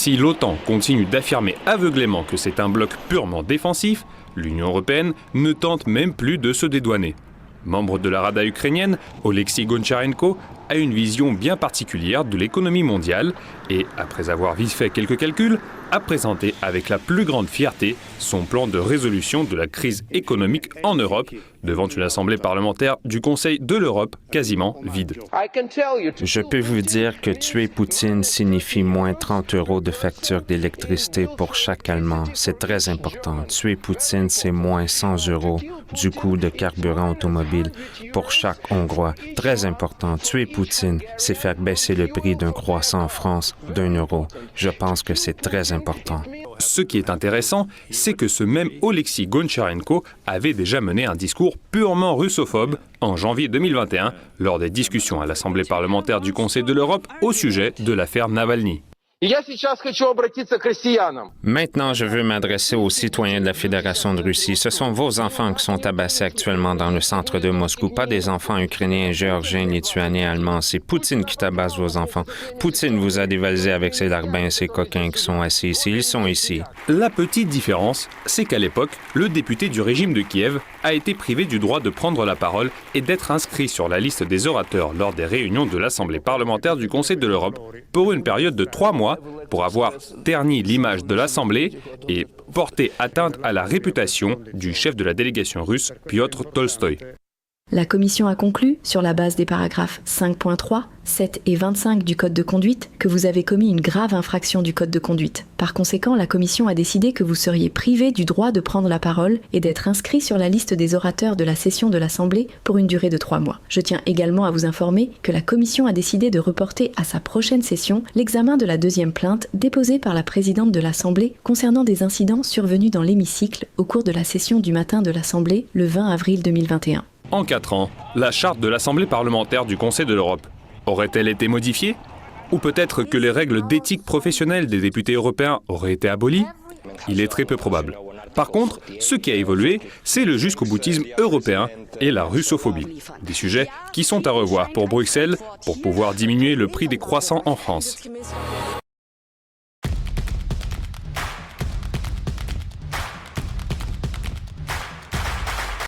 Si l'OTAN continue d'affirmer aveuglément que c'est un bloc purement défensif, l'Union européenne ne tente même plus de se dédouaner. Membre de la Rada ukrainienne, Oleksiy Goncharenko a une vision bien particulière de l'économie mondiale et, après avoir vite fait quelques calculs, a présenté avec la plus grande fierté son plan de résolution de la crise économique en Europe devant une assemblée parlementaire du Conseil de l'Europe quasiment vide. Je peux vous dire que tuer Poutine signifie moins 30 € de facture d'électricité pour chaque Allemand. C'est très important. Tuer Poutine, c'est moins 100 € du coût de carburant automobile pour chaque Hongrois. Très important. Tuer Poutine, c'est faire baisser le prix d'un croissant en France d'1 €. Je pense que c'est très important. Ce qui est intéressant, c'est que ce même Oleksiy Goncharenko avait déjà mené un discours purement russophobe en janvier 2021 lors des discussions à l'Assemblée parlementaire du Conseil de l'Europe au sujet de l'affaire Navalny. Maintenant, je veux m'adresser aux citoyens de la Fédération de Russie. Ce sont vos enfants qui sont tabassés actuellement dans le centre de Moscou, pas des enfants ukrainiens, géorgiens, lituaniens, allemands. C'est Poutine qui tabasse vos enfants. Poutine vous a dévalisé avec ses larbins et ses coquins qui sont assis ici. Ils sont ici. La petite différence, c'est qu'à l'époque, le député du régime de Kiev a été privé du droit de prendre la parole et d'être inscrit sur la liste des orateurs lors des réunions de l'Assemblée parlementaire du Conseil de l'Europe pour une période de 3 mois pour avoir terni l'image de l'Assemblée et porté atteinte à la réputation du chef de la délégation russe, Piotr Tolstoï. La Commission a conclu, sur la base des paragraphes 5.3, 7 et 25 du Code de conduite, que vous avez commis une grave infraction du Code de conduite. Par conséquent, la Commission a décidé que vous seriez privé du droit de prendre la parole et d'être inscrit sur la liste des orateurs de la session de l'Assemblée pour une durée de 3 mois. Je tiens également à vous informer que la Commission a décidé de reporter à sa prochaine session l'examen de la deuxième plainte déposée par la présidente de l'Assemblée concernant des incidents survenus dans l'hémicycle au cours de la session du matin de l'Assemblée le 20 avril 2021. En 4 ans, la charte de l'Assemblée parlementaire du Conseil de l'Europe aurait-elle été modifiée? Ou peut-être que les règles d'éthique professionnelle des députés européens auraient été abolies? Il est très peu probable. Par contre, ce qui a évolué, c'est le jusqu'au-boutisme européen et la russophobie. Des sujets qui sont à revoir pour Bruxelles pour pouvoir diminuer le prix des croissants en France.